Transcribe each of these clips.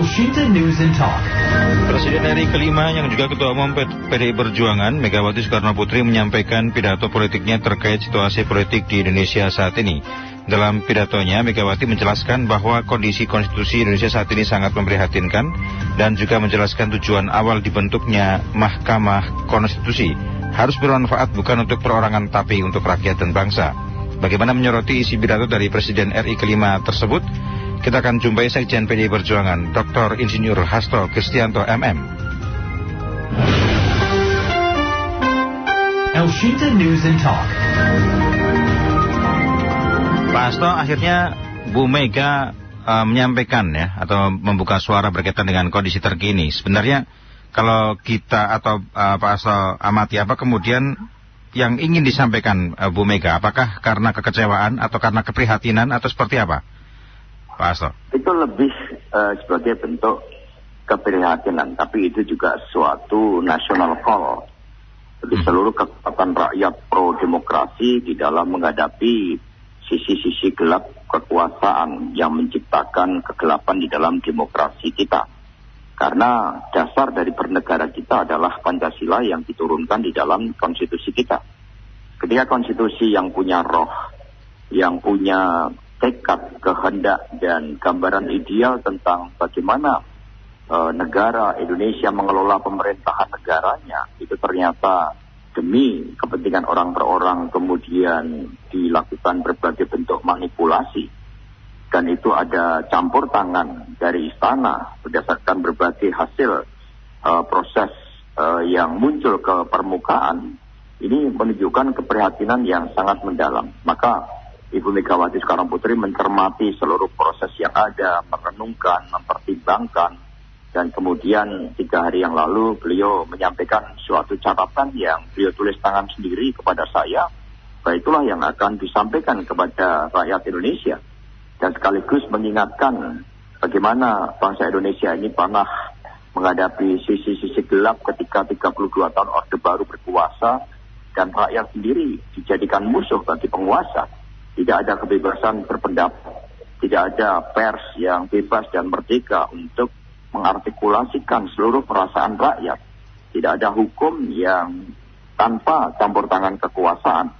Washington News and Talk. Presiden RI kelima yang juga Ketua Umum PDI Perjuangan, Megawati Soekarno Putri, menyampaikan pidato politiknya terkait situasi politik di Indonesia saat ini. Dalam pidatonya, Megawati menjelaskan bahwa kondisi konstitusi Indonesia saat ini sangat memprihatinkan dan juga menjelaskan tujuan awal dibentuknya Mahkamah Konstitusi harus bermanfaat bukan untuk perorangan tapi untuk rakyat dan bangsa. Bagaimana menyoroti isi pidato dari Presiden RI kelima tersebut? Kita akan jumpai Sekjen PDI Perjuangan, Dr. Insinyur Hasto Kristianto MM. Washington News and Talk. Pak Hasto, akhirnya Bu Mega menyampaikan ya, atau membuka suara berkaitan dengan kondisi terkini. Sebenarnya kalau kita atau Pak Hasto amati, apa kemudian yang ingin disampaikan Bu Mega? Apakah karena kekecewaan atau karena keprihatinan atau seperti apa, Pak Hasto? Itu lebih sebagai bentuk keprihatinan, tapi itu juga suatu national call. Jadi seluruh kekuatan rakyat pro-demokrasi di dalam menghadapi sisi-sisi gelap kekuasaan yang menciptakan kegelapan di dalam demokrasi kita. Karena dasar dari bernegara kita adalah Pancasila yang diturunkan di dalam konstitusi kita. Ketika konstitusi yang punya roh, yang punya tekad, kehendak, dan gambaran ideal tentang bagaimana negara Indonesia mengelola pemerintahan negaranya, itu ternyata demi kepentingan orang per orang kemudian dilakukan berbagai bentuk manipulasi. Dan itu ada campur tangan dari istana berdasarkan berbagai hasil proses yang muncul ke permukaan. Ini menunjukkan keprihatinan yang sangat mendalam. Maka Ibu Megawati Soekarno Putri mencermati seluruh proses yang ada, merenungkan, mempertimbangkan, dan kemudian 3 hari yang lalu beliau menyampaikan suatu catatan yang beliau tulis tangan sendiri kepada saya. Itulah yang akan disampaikan kepada rakyat Indonesia. Dan sekaligus mengingatkan bagaimana bangsa Indonesia ini pernah menghadapi sisi-sisi gelap ketika 32 tahun Orde Baru berkuasa dan rakyat sendiri dijadikan musuh bagi penguasa. Tidak ada kebebasan berpendapat, tidak ada pers yang bebas dan merdeka untuk mengartikulasikan seluruh perasaan rakyat. Tidak ada hukum yang tanpa campur tangan kekuasaan.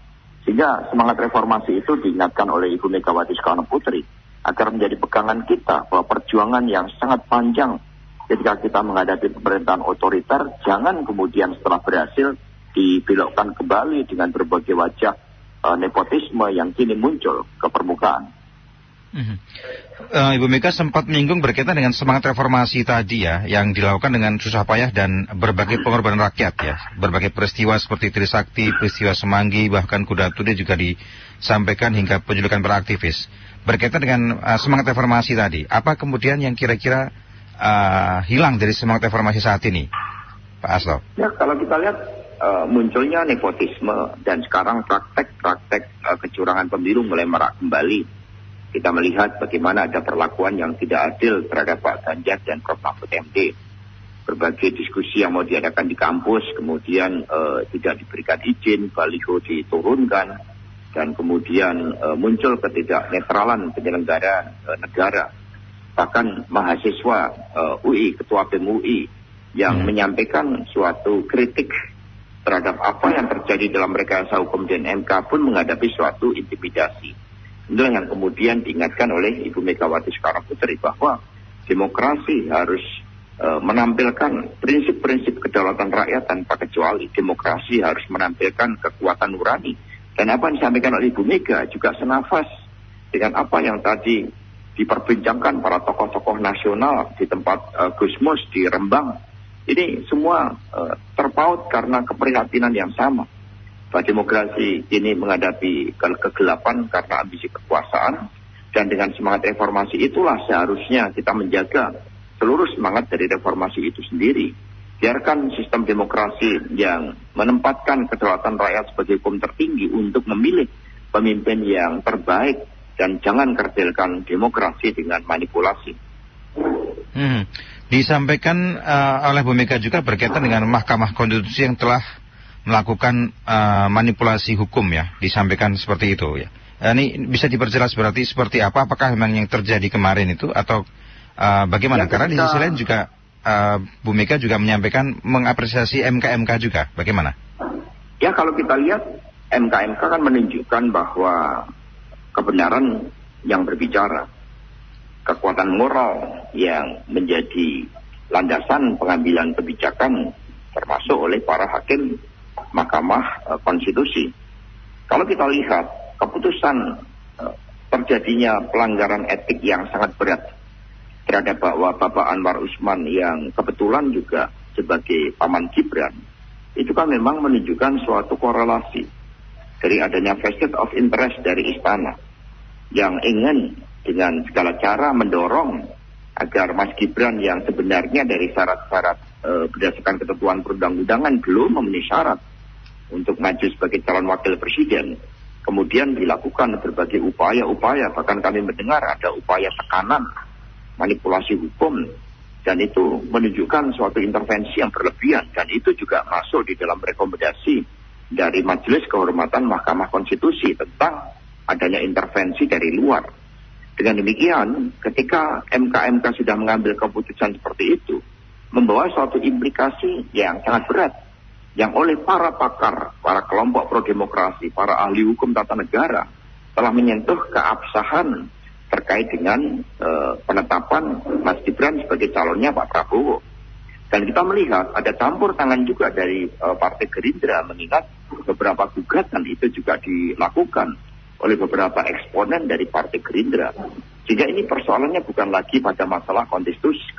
Sehingga semangat reformasi itu diingatkan oleh Ibu Megawati Soekarno Putri agar menjadi pegangan kita bahwa perjuangan yang sangat panjang ketika kita menghadapi pemerintahan otoriter, jangan kemudian setelah berhasil dibelokkan kembali dengan berbagai wajah nepotisme yang kini muncul ke permukaan. Ibu Mega sempat menyinggung berkaitan dengan semangat reformasi tadi ya, yang dilakukan dengan susah payah dan berbagai pengorbanan rakyat ya. Berbagai peristiwa seperti Trisakti, peristiwa Semanggi, bahkan Kuda Tuli juga disampaikan hingga penculikan para aktivis. Berkaitan dengan semangat reformasi tadi, apa kemudian yang kira-kira hilang dari semangat reformasi saat ini, Pak Hasto? Ya, kalau kita lihat munculnya nepotisme dan sekarang praktek kecurangan pemilu mulai marak kembali. Kita melihat bagaimana ada perlakuan yang tidak adil terhadap Pak Ganjar dan Prof. Mahfud MD. Berbagai diskusi yang mau diadakan di kampus, kemudian tidak diberikan izin, baliho diturunkan, dan kemudian muncul ketidaknetralan penyelenggara negara. Bahkan mahasiswa UI, Ketua BEM UI, yang menyampaikan suatu kritik terhadap apa yang terjadi dalam rekayasa hukum dan MK pun menghadapi suatu intimidasi. Itulah yang kemudian diingatkan oleh Ibu Megawati Soekarno Putri bahwa demokrasi harus menampilkan prinsip-prinsip kedaulatan rakyat tanpa kecuali. Demokrasi harus menampilkan kekuatan nurani. Dan apa yang disampaikan oleh Ibu Mega juga senafas dengan apa yang tadi diperbincangkan para tokoh-tokoh nasional di tempat Gusmus di Rembang. Ini semua terpaut karena keprihatinan yang sama. Bahwa demokrasi ini menghadapi kegelapan karena ambisi kekuasaan, dan dengan semangat reformasi itulah seharusnya kita menjaga seluruh semangat dari reformasi itu sendiri. Biarkan sistem demokrasi yang menempatkan kedaulatan rakyat sebagai hukum tertinggi untuk memilih pemimpin yang terbaik, dan jangan kerdilkan demokrasi dengan manipulasi. Disampaikan oleh Bu Mega juga berkaitan dengan Mahkamah Konstitusi yang telah melakukan manipulasi hukum ya, disampaikan seperti itu ya. Ini bisa diperjelas berarti seperti apa? Apakah memang yang terjadi kemarin itu atau Bagaimana? Ya, Karena di sisi lain juga Bu Mega juga menyampaikan mengapresiasi MK juga. Bagaimana? Ya, kalau kita lihat MK kan menunjukkan bahwa kebenaran yang berbicara, kekuatan moral yang menjadi landasan pengambilan kebijakan termasuk oleh para hakim Mahkamah Konstitusi. Kalau kita lihat keputusan terjadinya pelanggaran etik yang sangat berat terhadap Bapak Anwar Usman yang kebetulan juga sebagai paman Gibran, itu kan memang menunjukkan suatu korelasi dari adanya vested of interest dari istana yang ingin dengan segala cara mendorong agar Mas Gibran yang sebenarnya dari syarat-syarat berdasarkan ketentuan perundang-undangan belum memenuhi syarat untuk maju sebagai calon wakil presiden, kemudian dilakukan berbagai upaya-upaya, bahkan kami mendengar ada upaya tekanan, manipulasi hukum, dan itu menunjukkan suatu intervensi yang berlebihan, dan itu juga masuk di dalam rekomendasi dari Majelis Kehormatan Mahkamah Konstitusi tentang adanya intervensi dari luar. Dengan demikian, ketika MK sudah mengambil keputusan seperti itu, membawa suatu implikasi yang sangat berat, yang oleh para pakar, para kelompok pro-demokrasi, para ahli hukum tata negara, telah menyentuh keabsahan terkait dengan penetapan Mas Gibran sebagai calonnya Pak Prabowo. Dan kita melihat ada campur tangan juga dari Partai Gerindra, mengingat beberapa gugatan itu juga dilakukan oleh beberapa eksponen dari Partai Gerindra. Sehingga ini persoalannya bukan lagi pada masalah konstitusi,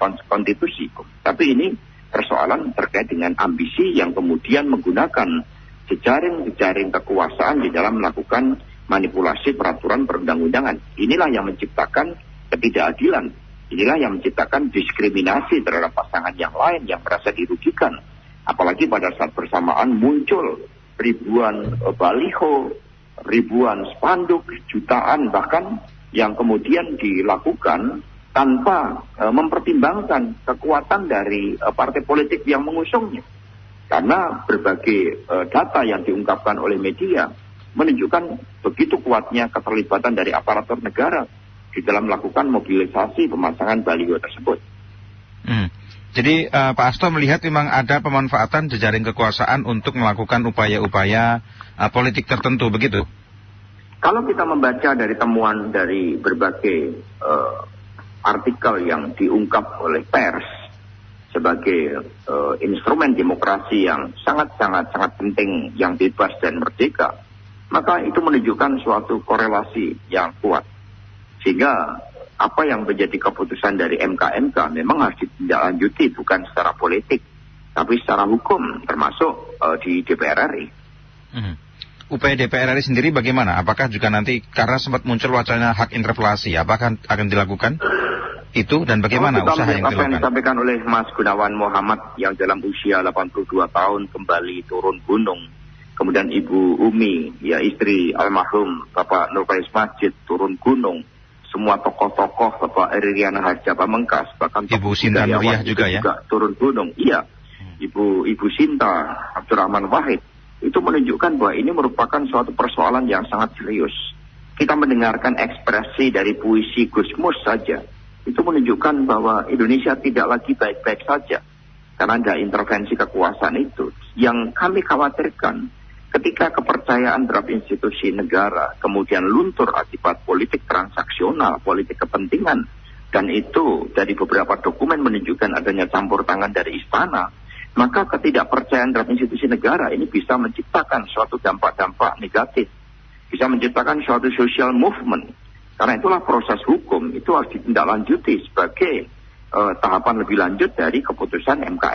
tapi ini persoalan terkait dengan ambisi yang kemudian menggunakan jejaring kekuasaan di dalam melakukan manipulasi peraturan perundang-undangan. Inilah yang menciptakan ketidakadilan. Inilah yang menciptakan diskriminasi terhadap pasangan yang lain yang merasa dirugikan. Apalagi pada saat bersamaan muncul ribuan baliho, ribuan spanduk, jutaan bahkan yang kemudian dilakukan tanpa mempertimbangkan kekuatan dari partai politik yang mengusungnya. Karena berbagai data yang diungkapkan oleh media menunjukkan begitu kuatnya keterlibatan dari aparatur negara di dalam melakukan mobilisasi pemasangan baliho tersebut. Jadi Pak Hasto melihat memang ada pemanfaatan jejaring kekuasaan untuk melakukan upaya-upaya politik tertentu, begitu? Kalau kita membaca dari temuan dari berbagai artikel yang diungkap oleh pers sebagai instrumen demokrasi yang sangat penting, yang bebas dan merdeka, maka itu menunjukkan suatu korelasi yang kuat. Sehingga apa yang menjadi keputusan dari MK memang harus ditindaklanjuti bukan secara politik, tapi secara hukum, termasuk di DPR RI. Upaya DPR RI sendiri bagaimana? Apakah juga nanti, karena sempat muncul wacana hak interpelasi, apakah akan dilakukan itu dan bagaimana usaha yang dilakukan? Apa yang disampaikan oleh Mas Gunawan Muhammad yang dalam usia 82 tahun kembali turun gunung, kemudian Ibu Umi, ya istri almarhum Bapak Nurbalis Masjid turun gunung, semua tokoh-tokoh Bapak Iriana Harja Pamengkas, bahkan Ibu Sinta Nuriyah juga turun gunung. Iya, Ibu Sinta Abdurrahman Wahid. Itu menunjukkan bahwa ini merupakan suatu persoalan yang sangat serius. Kita mendengarkan ekspresi dari puisi Gus Mus saja, itu menunjukkan bahwa Indonesia tidak lagi baik-baik saja karena ada intervensi kekuasaan itu. Yang kami khawatirkan ketika kepercayaan terhadap institusi negara kemudian luntur akibat politik transaksional, politik kepentingan, dan itu dari beberapa dokumen menunjukkan adanya campur tangan dari istana, maka ketidakpercayaan terhadap institusi negara ini bisa menciptakan suatu dampak-dampak negatif, bisa menciptakan suatu social movement. Karena itulah proses hukum itu harus ditindaklanjuti sebagai tahapan lebih lanjut dari keputusan MK.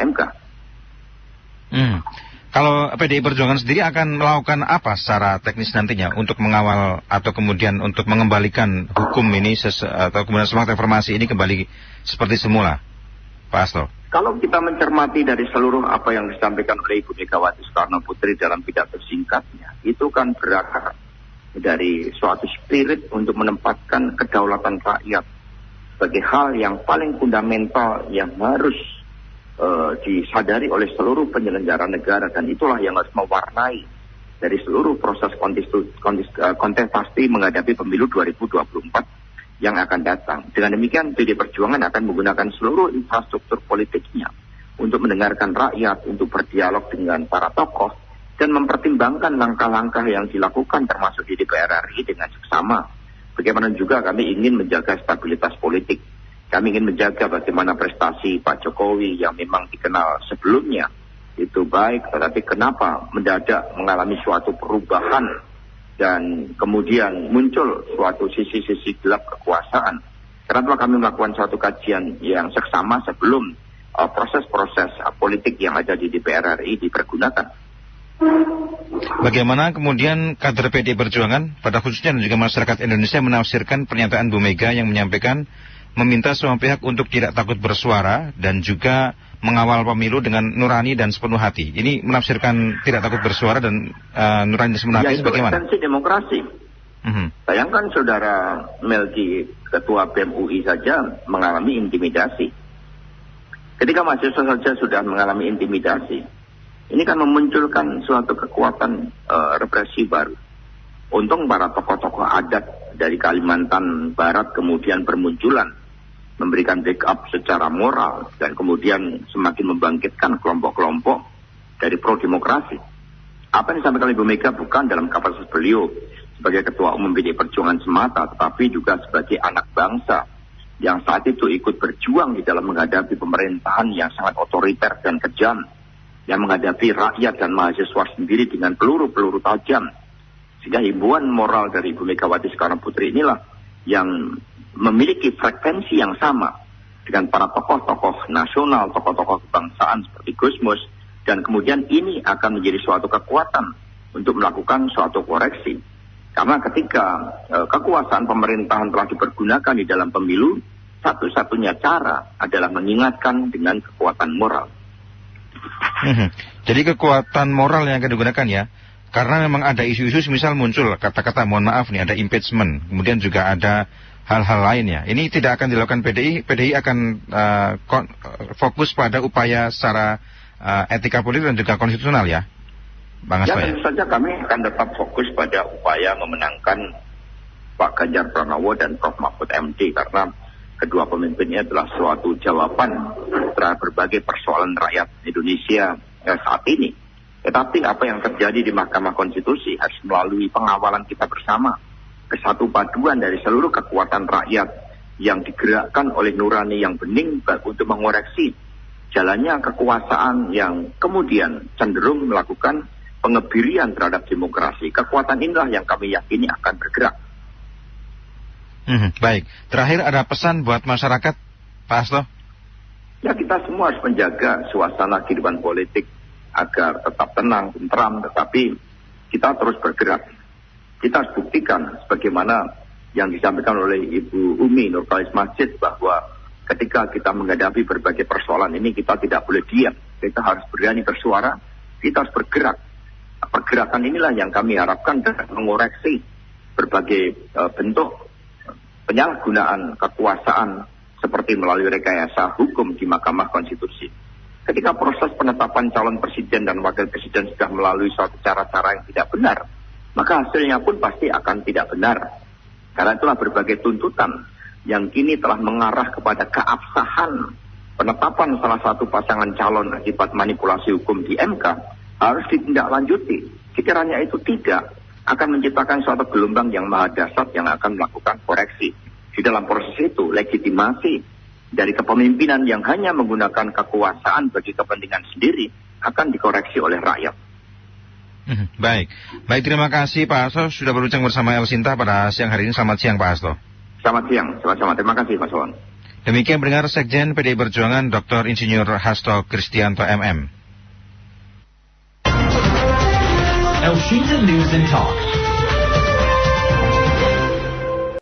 Kalau PDI Perjuangan sendiri akan melakukan apa secara teknis nantinya untuk mengawal atau kemudian untuk mengembalikan hukum ini atau kemudian semangat reformasi ini kembali seperti semula, Pak Hasto? Kalau kita mencermati dari seluruh apa yang disampaikan oleh Ibu Megawati Soekarno Putri dalam pidato singkatnya, itu kan berakar dari suatu spirit untuk menempatkan kedaulatan rakyat sebagai hal yang paling fundamental yang harus disadari oleh seluruh penyelenggara negara, dan itulah yang harus mewarnai dari seluruh proses kontestasi menghadapi pemilu 2024 yang akan datang. Dengan demikian PDI Perjuangan akan menggunakan seluruh infrastruktur politiknya untuk mendengarkan rakyat, untuk berdialog dengan para tokoh, dan mempertimbangkan langkah-langkah yang dilakukan termasuk di DPR RI dengan seksama. Bagaimana juga kami ingin menjaga stabilitas politik. Kami ingin menjaga bagaimana prestasi Pak Jokowi yang memang dikenal sebelumnya itu baik, tetapi kenapa mendadak mengalami suatu perubahan dan kemudian muncul suatu sisi-sisi gelap kekuasaan. Karena kami melakukan suatu kajian yang seksama sebelum proses-proses politik yang ada di DPR RI dipergunakan. Bagaimana kemudian kader PDI Perjuangan pada khususnya dan juga masyarakat Indonesia menafsirkan pernyataan Bu Mega yang menyampaikan meminta semua pihak untuk tidak takut bersuara dan juga mengawal pemilu dengan nurani dan sepenuh hati. Ini menafsirkan tidak takut bersuara dan nurani dan sepenuh hati bagaimana? Esensi demokrasi. Bayangkan saudara Melki, ketua BEM UI saja mengalami intimidasi. Ketika mahasiswa saja sudah mengalami intimidasi, ini kan memunculkan suatu kekuatan represi baru. Untung para tokoh-tokoh adat dari Kalimantan Barat kemudian bermunculan, memberikan backup secara moral, dan kemudian semakin membangkitkan kelompok-kelompok dari pro-demokrasi. Apa yang disampaikan oleh Bu Mega bukan dalam kapasitas beliau sebagai Ketua Umum PDI Perjuangan semata, tetapi juga sebagai anak bangsa yang saat itu ikut berjuang di dalam menghadapi pemerintahan yang sangat otoriter dan kejam, yang menghadapi rakyat dan mahasiswa sendiri dengan peluru-peluru tajam. Sehingga himbauan moral dari Ibu Megawati Soekarnoputri inilah yang memiliki frekuensi yang sama dengan para tokoh-tokoh nasional, tokoh-tokoh kebangsaan seperti Gusmus, dan kemudian ini akan menjadi suatu kekuatan untuk melakukan suatu koreksi. Karena ketika kekuasaan pemerintahan telah dipergunakan di dalam pemilu, satu-satunya cara adalah mengingatkan dengan kekuatan moral. Jadi kekuatan moral yang akan digunakan ya, karena memang ada isu-isu misal muncul kata-kata mohon maaf nih, ada impeachment, kemudian juga ada hal-hal lainnya. Ini tidak akan dilakukan PDI. PDI akan fokus pada upaya secara etika politik dan juga konstitusional ya, Bang Hasto ya? Tentu saja kami akan tetap fokus pada upaya memenangkan Pak Ganjar Pranowo dan Prof. Mahfud MD, karena kedua pemimpinnya adalah suatu jawaban terhadap berbagai persoalan rakyat Indonesia saat ini. Tetapi apa yang terjadi di Mahkamah Konstitusi harus melalui pengawalan kita bersama, kesatu paduan dari seluruh kekuatan rakyat yang digerakkan oleh nurani yang bening untuk mengoreksi jalannya kekuasaan yang kemudian cenderung melakukan pengebirian terhadap demokrasi. Kekuatan inilah yang kami yakini akan bergerak. Baik, terakhir ada pesan buat masyarakat, Pak Hasto? Ya, kita semua harus menjaga suasana kehidupan politik agar tetap tenang, tentram, tetapi kita terus bergerak. Kita harus buktikan sebagaimana yang disampaikan oleh Ibu Umi Nurkhalis Masjid, bahwa ketika kita menghadapi berbagai persoalan ini kita tidak boleh diam. Kita harus berani bersuara, kita harus bergerak. Pergerakan inilah yang kami harapkan dapat mengoreksi berbagai bentuk penyalahgunaan kekuasaan seperti melalui rekayasa hukum di Mahkamah Konstitusi. Ketika proses penetapan calon presiden dan wakil presiden sudah melalui suatu cara-cara yang tidak benar, maka hasilnya pun pasti akan tidak benar. Karena itulah berbagai tuntutan yang kini telah mengarah kepada keabsahan penetapan salah satu pasangan calon akibat manipulasi hukum di MK harus ditindaklanjuti. Sekiranya itu tidak, akan menciptakan suatu gelombang yang maha dahsyat yang akan melakukan koreksi. Di dalam proses itu, legitimasi dari kepemimpinan yang hanya menggunakan kekuasaan bagi kepentingan sendiri akan dikoreksi oleh rakyat. Baik, terima kasih Pak Hasto sudah berbincang bersama El Sinta pada siang hari ini. Selamat siang Pak Hasto. Selamat siang, sama-sama. Terima kasih Mas Wan. Demikian pendengar Sekjen PDI Perjuangan Dr. Insinyur Hasto Kristianto MM. El Sinta News and Talk.